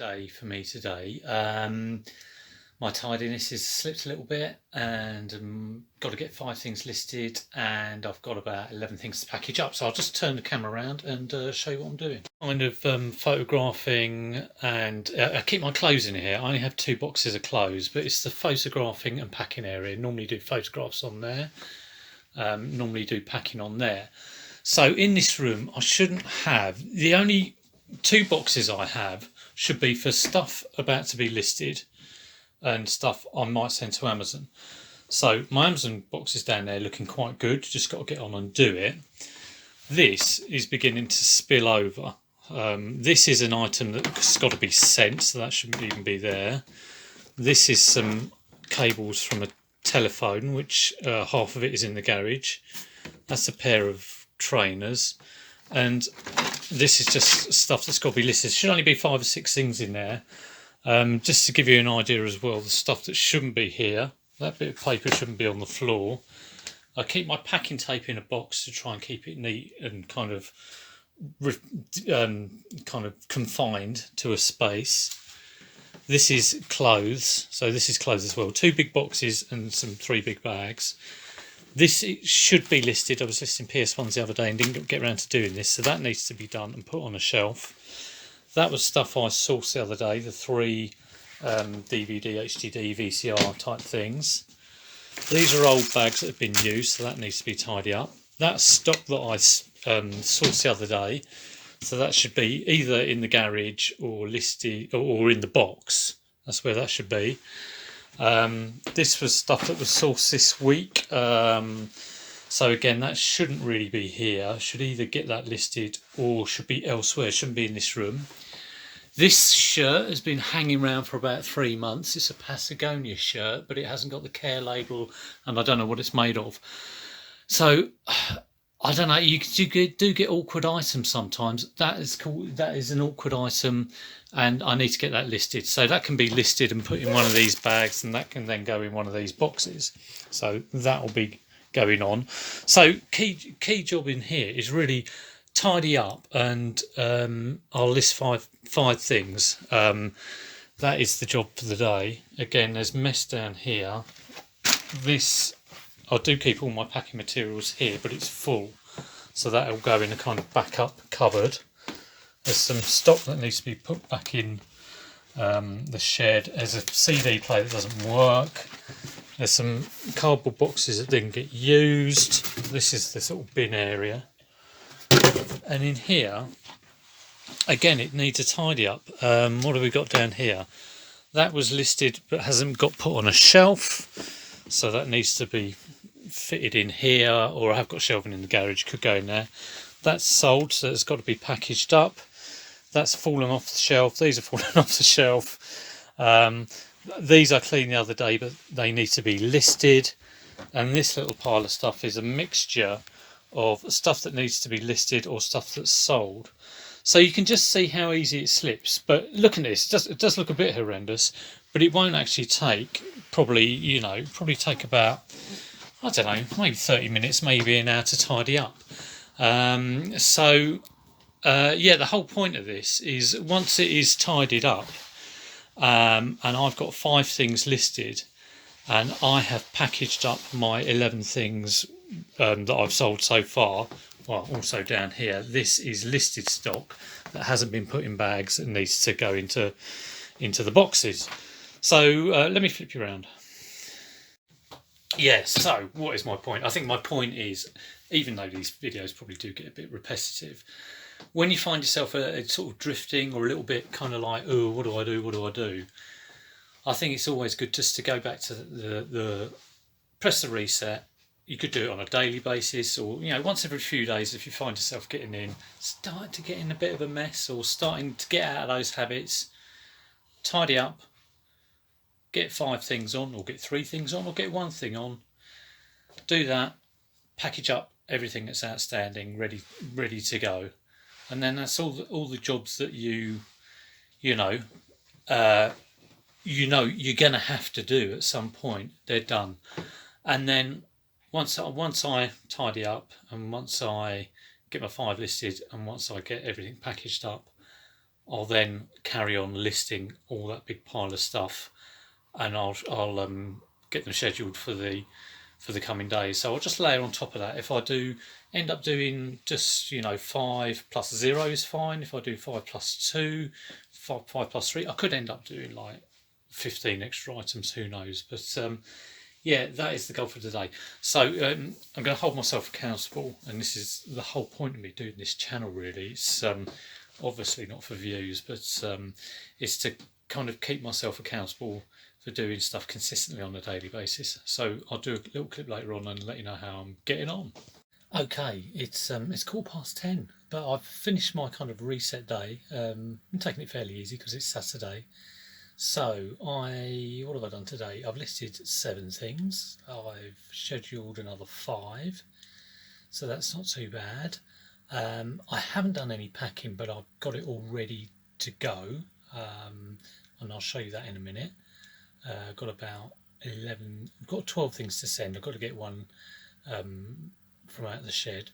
day for me today. My tidiness has slipped a little bit, and got to get 5 things listed, and I've got about 11 things to package up. So I'll just turn the camera around and show you what I'm doing. Kind of photographing, and I keep my clothes in here. I only have 2 boxes of clothes, but it's the photographing and packing area. Normally do photographs on there. Normally do packing on there. So in this room, I shouldn't have, the only 2 boxes I have should be for stuff about to be listed and stuff I might send to Amazon. So my Amazon box is down there looking quite good. Just got to get on and do it. This is beginning to spill over. This is an item that's got to be sent, so that shouldn't even be there. This is some cables from a telephone, which half of it is in the garage. That's a pair of trainers, and this is just stuff that's got to be listed. Should only be 5 or 6 things in there. Just to give you an idea as well, the stuff that shouldn't be here, that bit of paper shouldn't be on the floor. I keep my packing tape in a box to try and keep it neat and kind of confined to a space. This is clothes, so this is clothes as well. 2 big boxes and 3 big bags. This should be listed. I was listing PS1s the other day and didn't get around to doing this, so that needs to be done and put on a shelf. That was stuff I sourced the other day, the 3 DVD, HDD, VCR type things. These are old bags that have been used, so that needs to be tidied up. That's stock that I sourced the other day, so that should be either in the garage or listed or in the box. That's where that should be. This was stuff that was sourced this week. So again, that shouldn't really be here. Should either get that listed or should be elsewhere. Shouldn't be in this room. This shirt has been hanging around for about 3 months. It's a Patagonia shirt, but it hasn't got the care label, and I don't know what it's made of. So I don't know. You do get awkward items sometimes. That is cool. That is an awkward item, and I need to get that listed. So that can be listed and put in one of these bags, and that can then go in one of these boxes. So that will be going on. So key job in here is really tidy up, and I'll list five things. That is the job for the day. Again, there's mess down here. This, I do keep all my packing materials here, but it's full, so that'll go in a kind of backup cupboard. There's some stock that needs to be put back in the shed. There's a CD player that doesn't work. There's some cardboard boxes that didn't get used. This is the sort of bin area. And in here, again, it needs a tidy up. What have we got down here? That was listed but hasn't got put on a shelf, so that needs to be fitted in here, or I have got shelving in the garage, could go in there. That's sold, so it's got to be packaged up. That's fallen off the shelf. These are fallen off the shelf. These I cleaned the other day, but they need to be listed. And this little pile of stuff is a mixture of stuff that needs to be listed or stuff that's sold. So you can just see how easy it slips. But look at this, it does look a bit horrendous, but it won't actually take probably take about, I don't know, maybe 30 minutes, maybe an hour to tidy up. Yeah, the whole point of this is once it is tidied up, and I've got 5 things listed, and I have packaged up my 11 things that I've sold so far. Well, also down here, this is listed stock that hasn't been put in bags and needs to go into the boxes. So let me flip you around. Yes, so what is my point? I think my point is, even though these videos probably do get a bit repetitive, when you find yourself sort of drifting or a little bit kind of like, oh, what do I do? I think it's always good just to go back to the press the reset. You could do it on a daily basis, or once every few days. If you find yourself starting to get in a bit of a mess, or starting to get out of those habits, tidy up, get 5 things on, or get 3 things on, or get 1 thing on. Do that, package up everything that's outstanding, ready to go, and then that's all the jobs that you're gonna have to do at some point. They're done, and then once I tidy up, and once I get my 5 listed, and once I get everything packaged up, I'll then carry on listing all that big pile of stuff, and I'll get them scheduled for the coming days. So I'll just layer on top of that. If I do end up doing just 5 plus 0 is fine. If I do 5 plus 2, 5 plus 3, I could end up doing like 15 extra items, who knows. But yeah, that is the goal for today. So I'm going to hold myself accountable, and this is the whole point of me doing this channel really. It's obviously not for views, but it's to kind of keep myself accountable for doing stuff consistently on a daily basis. So I'll do a little clip later on and let you know how I'm getting on. Okay, it's 10:15, but I've finished my kind of reset day. I'm taking it fairly easy because it's Saturday. So what have I done today? I've listed 7 things. I've scheduled another 5, so that's not too bad. I haven't done any packing, but I've got it all ready to go, and I'll show you that in a minute. I've got about 11, I've got 12 things to send. I've got to get one from out of the shed,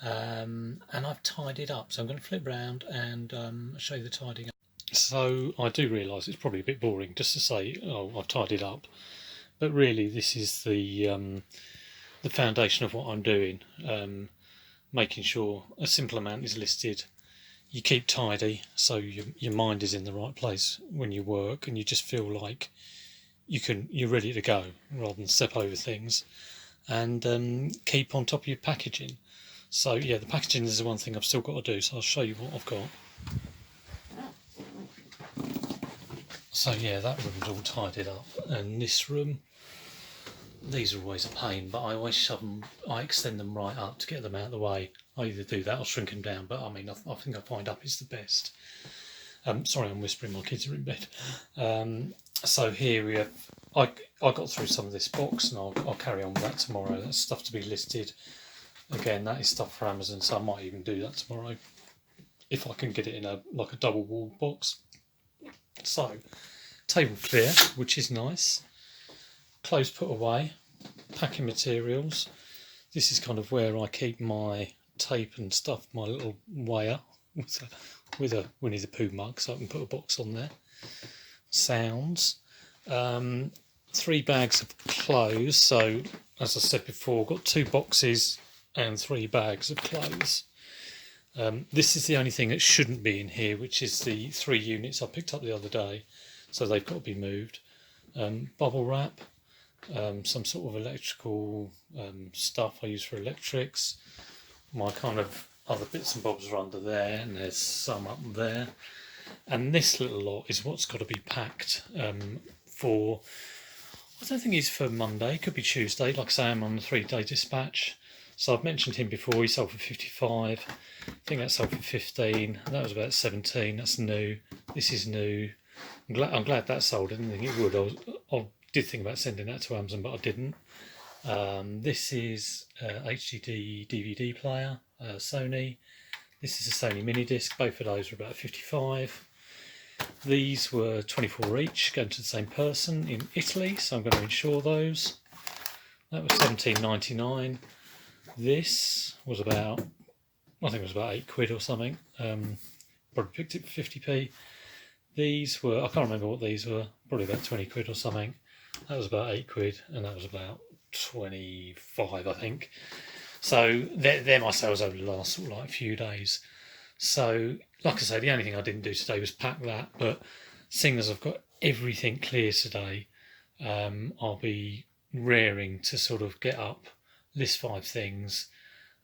and I've tidied up, so I'm going to flip round and show you the tidying up. So I do realise it's probably a bit boring just to say, oh, I've tidied up, but really this is the foundation of what I'm doing, making sure a simple amount is listed. You keep tidy so your mind is in the right place when you work, and you just feel like you're ready to go rather than step over things, and keep on top of your packaging. So yeah, the packaging is the one thing I've still got to do, so I'll show you what I've got. So yeah, that room's all tidied up, and this room, these are always a pain, but I always shove them, I extend them right up to get them out of the way. I either do that or shrink them down, but I mean, I think I find up is the best. Sorry, I'm whispering, my kids are in bed. So here we have, I got through some of this box, and I'll carry on with that tomorrow. That's stuff to be listed. Again, that is stuff for Amazon, so I might even do that tomorrow if I can get it in a double walled box. So, table clear, which is nice. Clothes put away. Packing materials. This is kind of where I keep my tape and stuff, my little weigher with a Winnie the Pooh mug, so I can put a box on there. Sounds. 3 bags of clothes. So, as I said before, I've got 2 boxes and 3 bags of clothes. This is the only thing that shouldn't be in here, which is the 3 units I picked up the other day, so they've got to be moved. Bubble wrap, some sort of electrical stuff I use for electrics. My kind of other bits and bobs are under there, and there's some up there. And this little lot is what's got to be packed for, I don't think it's for Monday, it could be Tuesday, like I say, I'm on the 3-day dispatch. So I've mentioned him before, he sold for 55, I think that sold for 15, that was about 17, that's new, this is new. I'm glad that sold, I didn't think it would, I did think about sending that to Amazon, but I didn't. This is HDD DVD player, Sony. This is a Sony mini disc, both of those were about 55. These were 24 each, going to the same person in Italy, so I'm going to insure those. That was £17.99. This was about, I think it was about £8 or something. Probably picked it for 50p. These were, I can't remember what these were, probably about £20 or something. That was about £8, and that was about 25, I think. So they're my sales over the last sort of like few days. So, like I say, the only thing I didn't do today was pack that, but seeing as I've got everything clear today, I'll be raring to sort of get up, list 5 things,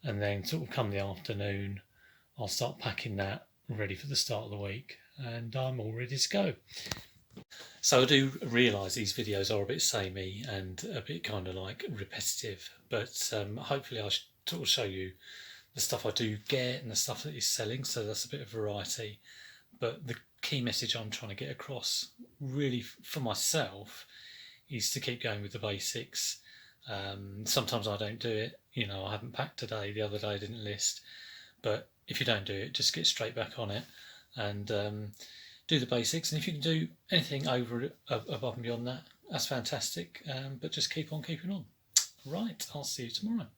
and then sort of come the afternoon, I'll start packing that, ready for the start of the week, and I'm all ready to go. So I do realise these videos are a bit samey and a bit kind of like repetitive, but hopefully I'll sort of show you the stuff I do get and the stuff that is selling, so that's a bit of variety. But the key message I'm trying to get across, really for myself, is to keep going with the basics. Sometimes I don't do it, I haven't packed today, the other day I didn't list, but if you don't do it, just get straight back on it and do the basics, and if you can do anything over above and beyond that, that's fantastic, but just keep on keeping on. Right, I'll see you tomorrow.